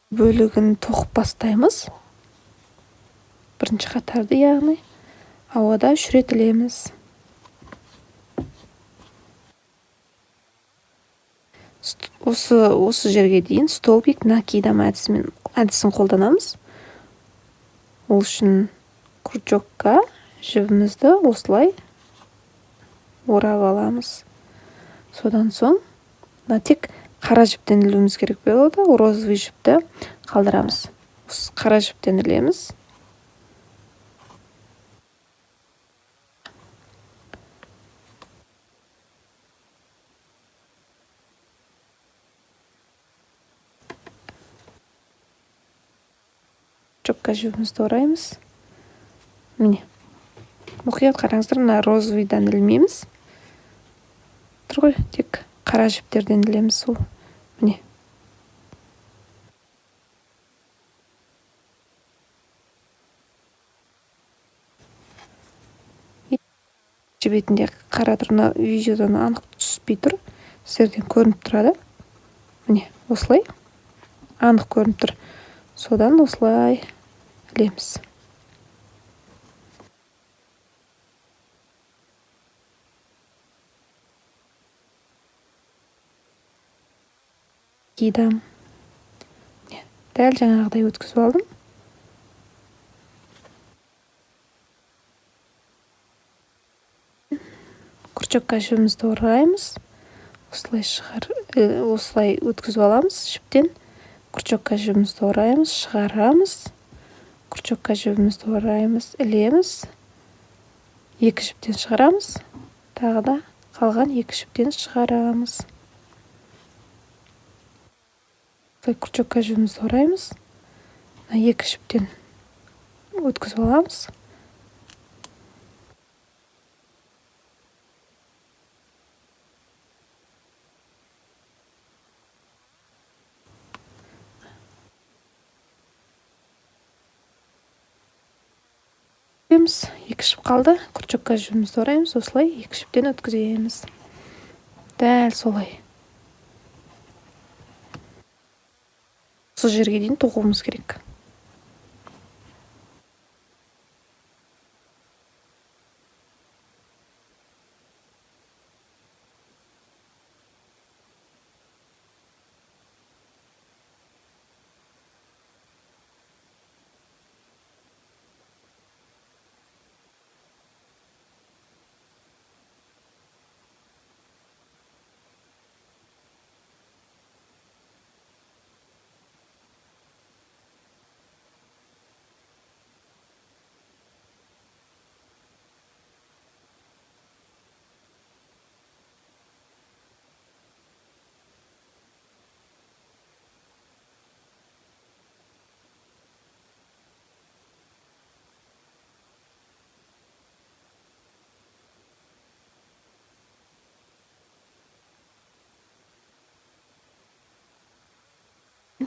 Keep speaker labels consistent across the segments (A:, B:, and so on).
A: бөлігін тоқып бастаймыз. Бірінші қатарды, яғни ауада шіретілеміз. Осы жерге дейін столбик накидам әдісін қолданамыз. Ол үшін крючокқа жібімізді осылай орап аламыз. Содан соң тек қара жіптен ілуіміз керек болады. Розовый жіпті қалдырамыз. Қара жіптен ілеміз. Крючокқа жібімізді ораймыз. Міне. Мұқият қараңыздар, мына розовыйдан ілмейміз. Тұр ғой, тек қара жіптерден ілеміз. Сол. Міне. Жібетінде қара тұр, мына видеодан анық түспей тұр. Сіздерден көрініп тұрады. Міне, осылай. Анық көрініп тұр. Содан осылай ілеміз. Кидам. Дәл жаңағыдай өткізіп алдым. Крючокқа жібімізді ораймыз. Осылай өткізіп аламыз жіптен. Крючокқа жібімізді ораймыз, шығарамыз. Крючокқа жібімізді ораймыз, ілеміз. Екі жіптен шығарамыз. Тағы да қалған екі жіптен шығарамыз. Крючокқа жібімізді ораймыз. Екі жіптен өткізіп аламыз. Екі жіп қалды. Крючокқа жібімізді ораймыз. Осылай екі жіптен өткіземіз. Дәл солай. Осы жерге дейін тоқуымыз керек.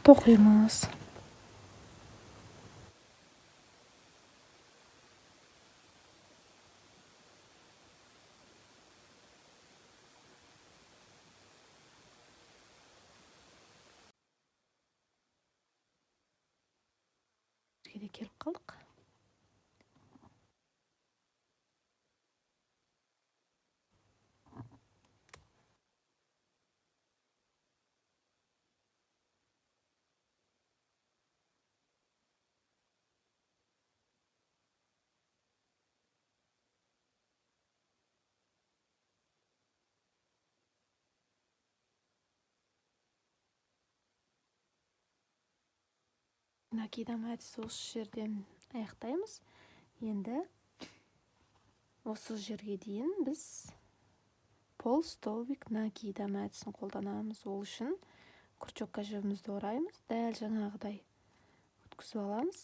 A: Тоқимыз. Жерге келіп қалдық. Накидам әдісі осы жерден аяқтаймыз. Енді осы жерге дейін біз полстолбик накидам әдісін қолданамыз. Ол үшін крючокқа жібімізді ораймыз. Дәл жаңағыдай өткізіп аламыз.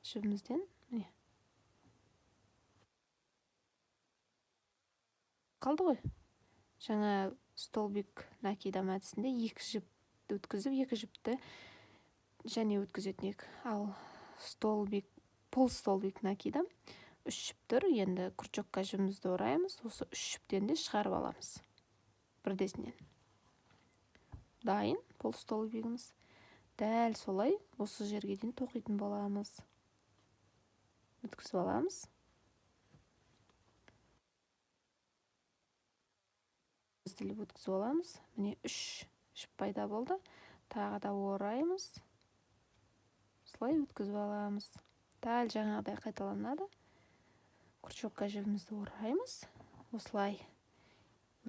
A: Жібімізден. Міне. Қалды ғой. Жаңа столбик накидам әдісінде екі жіпті өткізіп, екі жіпті және өткізетін ек. Ал полстолбик накидам 3 жіп тұр. Енді крючокқа жібімізді ораймыз. Осы 3 жіптен де шығарып аламыз. Бірдесінен. Дайын полстолбигіміз. дәл солай осы жерге дейін тоқитын боламыз. Өткізіп аламыз. Өткізіп аламыз. Міне 3 жіп пайда болды. Тағы да ораймыз. Осылай өткізіп аламыз. Дәл жаңағыдай қайталанады. Крючокқа жібімізді ораймыз. Осылай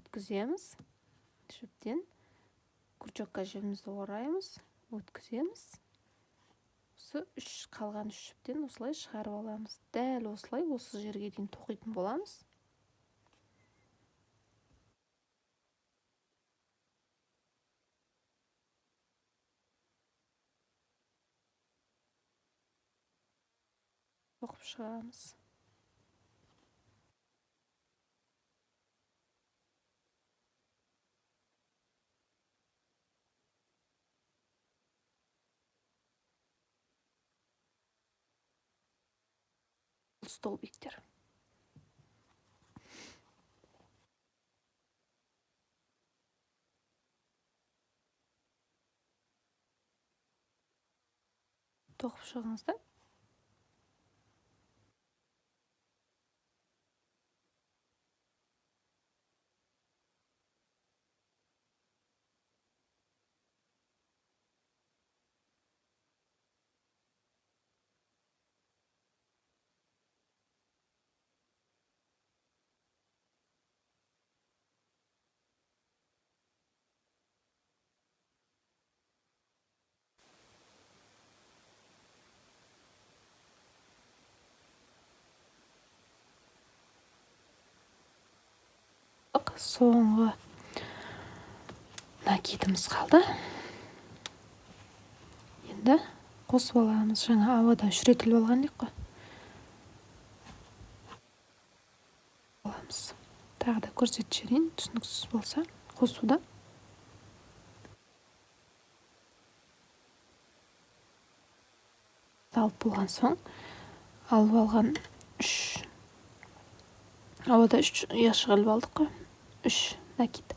A: өткіземіз. Жіптен крючокқа жібімізді ораймыз. Өткіземіз. Осы қалған 3 жіптен осылай шығарып аламыз. Дәл осылай осы жерге дейін тоқитын боламыз. Тоқып шығамыз. Столбиктер. Тоқып шығыңыздар. Соңғы накидіміз қалды. Енді қосып аламыз. Жаңа ауада шіретіліп алған дейік қой. Аламыз. Тағы да көрсетіп жіберейін, түсініксіз болса қосуда. Алып болған соң, алып алған 3 ауада 3 ұя шығарып алдық қой. 3 накид.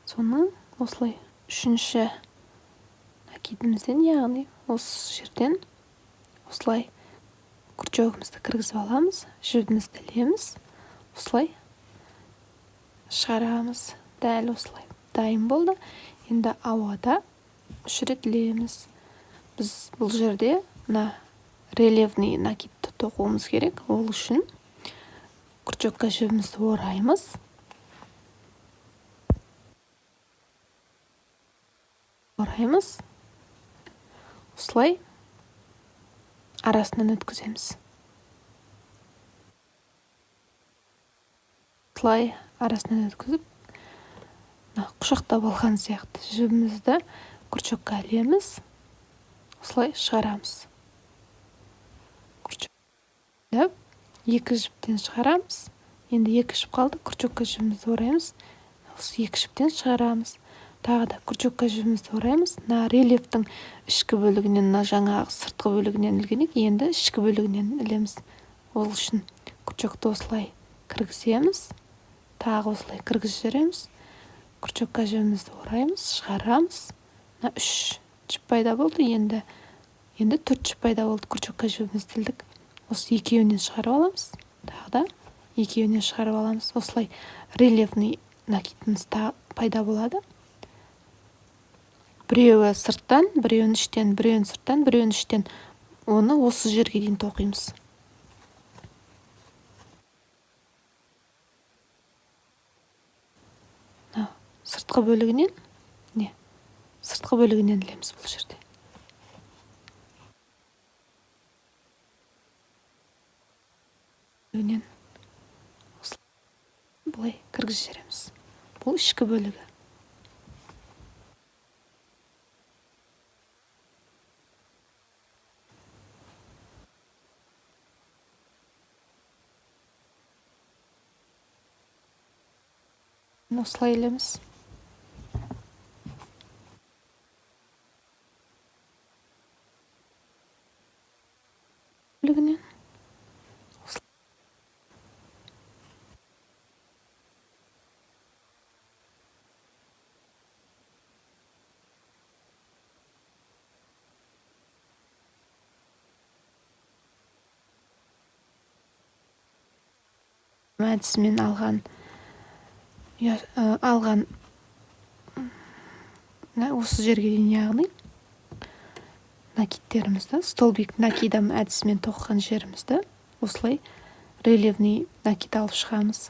A: Соның осылай 3-ші накидімізден, яғни осы жерден осылай крючогымызды кіргізіп аламыз, жібімізді ілеміз, осылай шығарамыз. Дәл осылай. Дайын болды. Енді ауада 3 рет ілеміз. Біз бұл жерде рельефный накидті тоқуымыз керек. Ол үшін крючокқа жібімізді ораймыз. Осылай арасынан өткіземіз. Осылай арасынан өткізіп, құшақтап алған сияқты жібімізді крючокқа ілеміз. Осылай шығарамыз. Крючок 2 жіптен шығарамыз. Енді 2 жіп қалды. Крючокқа жібімізді ораймыз. Осы 2 жіптен шығарамыз. Тағы да крючокқа жібімізді ораймыз. Рельефтің ішкі бөлігінен, жаңағы сыртқы бөлігінен ілгенек, енді ішкі бөлігінен ілеміз. Ол үшін крючокты осылай кіргіземіз. Тағы осылай кіргізіп жібереміз. Крючокқа жібімізді ораймыз, шығарамыз. 3 жіп пайда болды. Енді 4 жіп пайда болды. Крючокқа жібімізді ілдік. Осы екеуінен шығарып аламыз. Тағы да екеуінен шығарып аламыз. Осылай рельефный накидіміз пайда болады. Біреуі сырттан, біреуін іштен, біреуін сырттан, біреуін іштен. Оны осы жерге дейін тоқимыз. Сыртқы бөлігінен ілеміз бұл жерде. Бұлай кіргізіп жібереміз. Бұл ішкі бөлігі. Осылай ілеміз. Бөлігінен. әдісімен алған осы жерге дейін, яғни накидтерімізді, столбик накид әдісімен тоқыған жерімізді осылай рельефный накид алып шығамыз.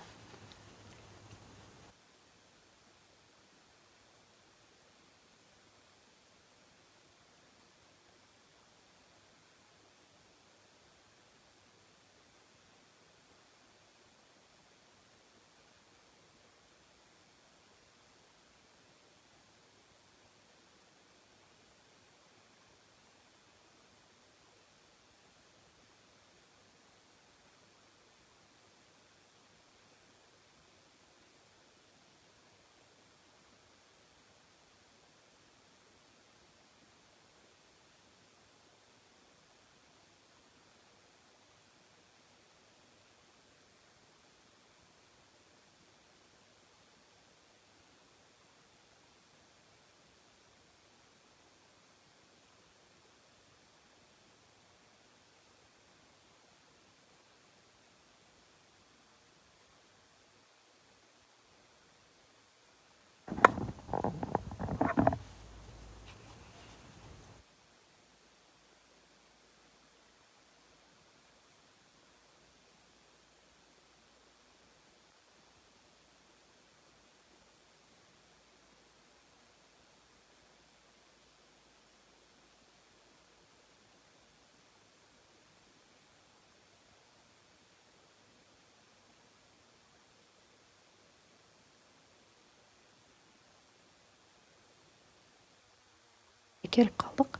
A: Келіп қалдық.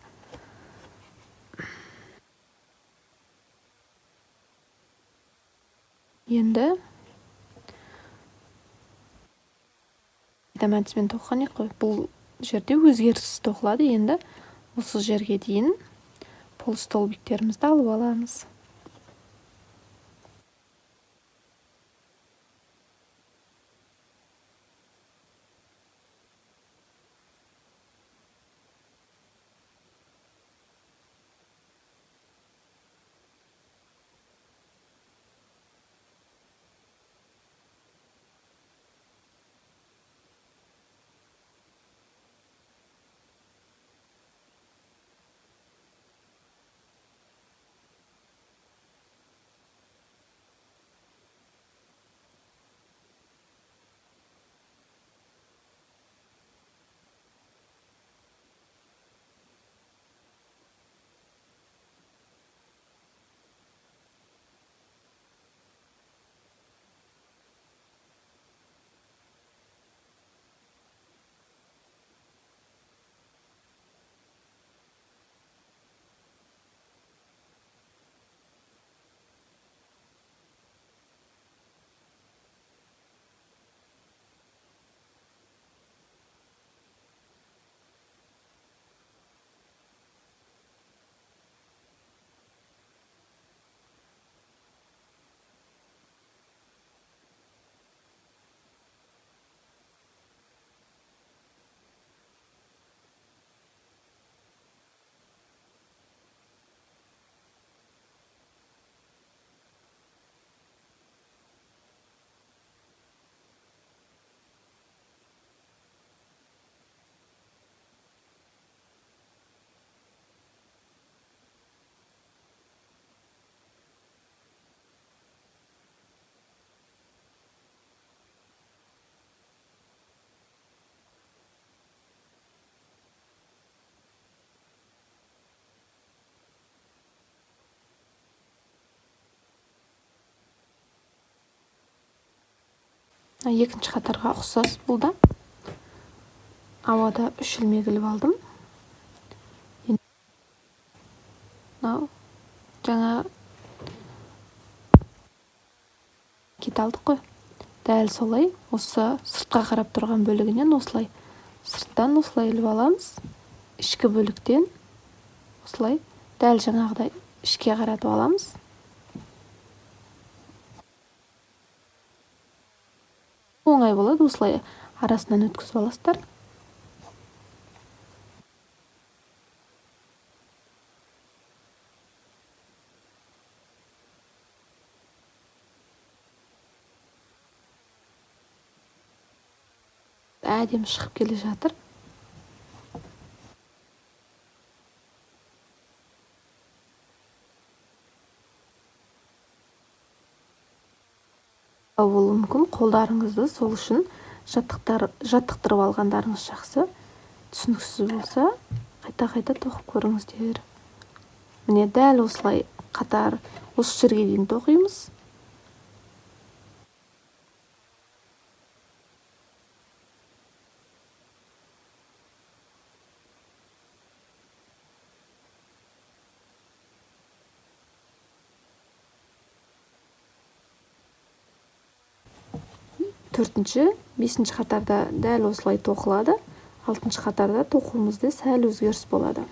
A: Енді әдісімен тоқыған ек қой. Бұл жерде өзгеріссіз тоқылады. Енді осы жерге дейін полустолбиктерімізді алып аламыз. Екінші қатарға ұқсас бұл да. Ауада 3 ilmek іліп алдым. Жаңа кит алдық қой. Дәл солай, осы сыртқа қарап тұрған бөлігінен осылай, сырттан осылай іліп аламыз. Ішкі бөліктен осылай, дәл жаңағыдай ішке қаратып аламыз. Оңай болады, осылай арасынан өткізіп аласыздар. әдемі шығып келе жатыр. Болуы мүмкін, қолдарыңызды сол үшін жаттықтырып алғандарыңыз жақсы. Түсініксіз болса, қайта тоқып көріңіздер. Міне дәл осылай қатар осы жерге дейін тоқимыз. Төртінші, бесінші қатарда дәл осылай тоқылады. Алтыншы қатарда тоқуымызда сәл өзгеріс болады.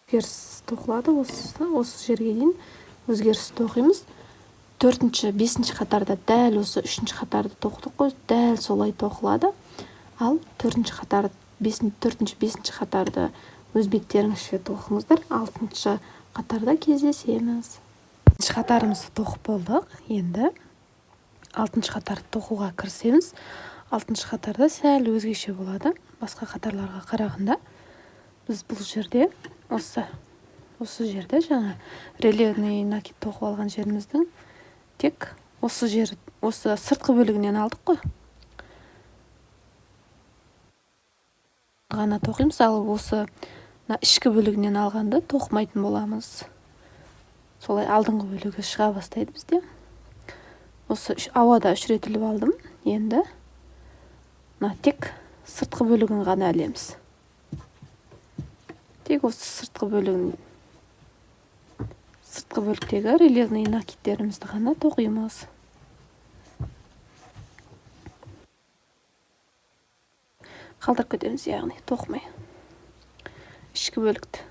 A: Өзгеріс тоқылады, осы жерге дейін өзгеріс тоқимыз. Төртінші, бесінші қатарда дәл осы үшінші қатарды тоқтық қой, дәл солай тоқылады. Ал төртінші, бесінші қатарды өз беттеріңізше тоқыңыздар. Алтыншы қатарда кездесеміз. Бесінші қатарымызды тоқып болдық. Енді алтыншы қатарды тоқуға кірісеміз. Алтыншы қатарда сәл өзгеше болады. Басқа қатарларға қарағанда біз бұл жерде осы жерде жаңа рельефный накид тоқып алған жеріміздің тек осы сыртқы бөлігінен алдық қой. Ғана тоқимыз, ал осы ішкі бөлігінен алғанды тоқымайтын боламыз. Солай алдыңғы бөлігі шыға бастайды бізде. Осы ауада 3 рет іліп алдым. Енді тек сыртқы бөлігін ғана ілеміз. Тек осы сыртқы бөліктегі рельефный накидтерімізді ғана тоқимыз. Қалдырып кетеміз, яғни тоқымай. Ішкі бөлікті.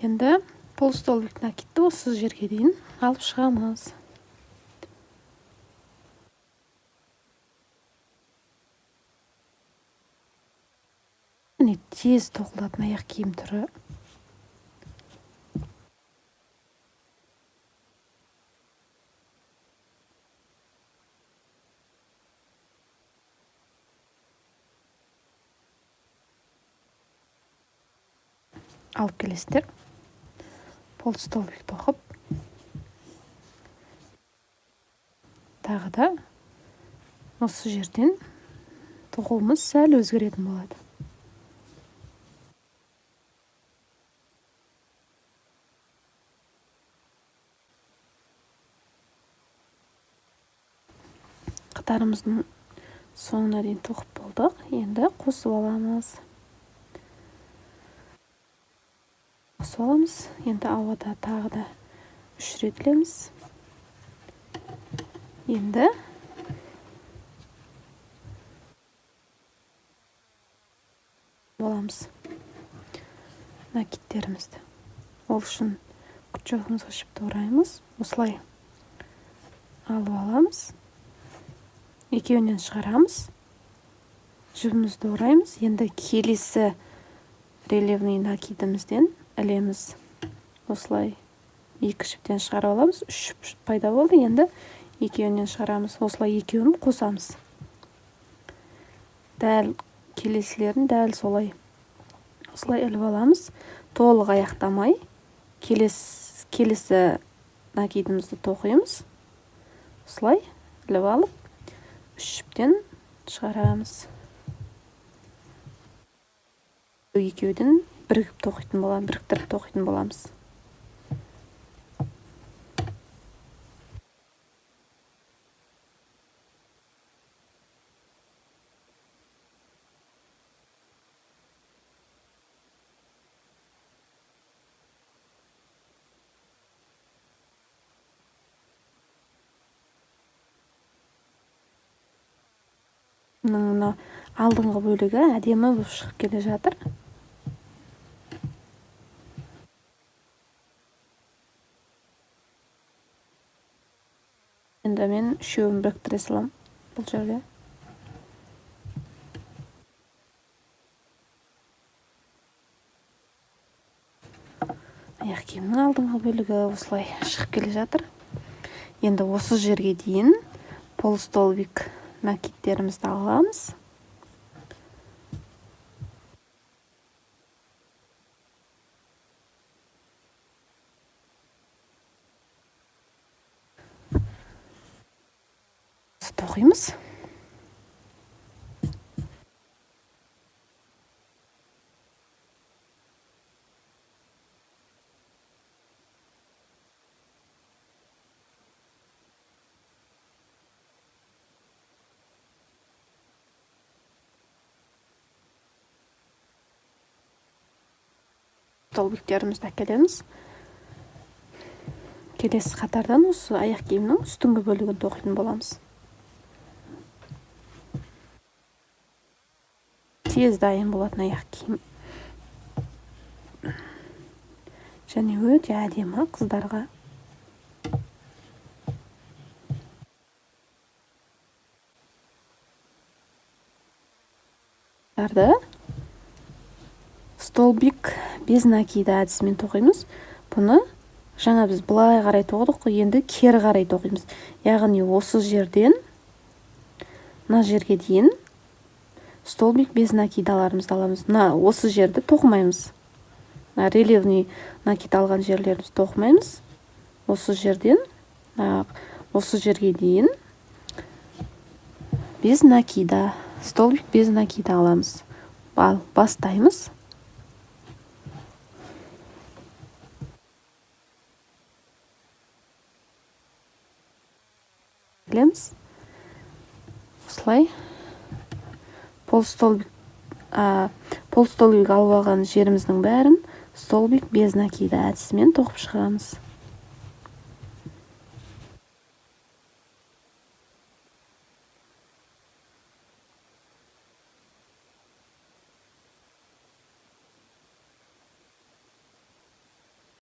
A: Енді полустолбик накидті осы жерге дейін алып шығамыз. Міне тез тоқылатын аяқ киім түрі. Алып келесіздер. Полустолбик тоқып, тағы да осы жерден тоқуымыз сәл өзгеретін болады. Қатарымыздың соңына дейін тоқып болдық. Енді қосып аламыз. Енді ауада тағы да 3 рет ілеміз. Енді боламыз накидтерімізді. Ол үшін крючогымызға жіпті ораймыз. Осылай алып аламыз. Екеуінен шығарамыз. Жібімізді ораймыз. Енді келесі рельефный накидімізден ілеміз. Осылай 2 жіптен шығарып аламыз. 3 жіп пайда болды. Енді екеуінен шығарамыз. Осылай екеуін қосамыз. Дәл келесілерін дәл солай. Осылай іліп аламыз. Толық аяқтамай келесі накидімізді тоқимыз. Осылай іліп алып 3 жіптен шығарамыз. Екеуден біріктіріп тоқитын боламыз. Мына алдыңғы бөлігі әдемі болып шығып келе жатыр. Енді мен үшеуін біріктіре салам бұл жерге. Аяқ киімнің алдыңғы бөлігі осылай шығып келе жатыр. Енді осы жерге дейін полустолбик накидтерімізді аламыз. Тоқимыз. Столбиктерімізді әкелеміз. Келесі қатардан осы аяқ киімнің үстіңгі бөлігін тоқитын боламыз. Тез дайын болатын аяқ киім. Және өте әдемі қыздарға. Столбик без накида әдісімен тоқимыз. Бұны жаңа біз былай қарай тоқыдық, енді кері қарай тоқимыз. Яғни осы жерден мына жерге дейін столбик без накидаларымызды аламыз. Осы жерді тоқымаймыз. Рельефный накид алған жерлерімізді тоқымаймыз. Осы жерден осы жерге дейін без накида, столбик без накида аламыз. Бастаймыз. Осылай полстолбик алып алған жеріміздің бәрін столбик без накида әдісімен тоқып шығарамыз.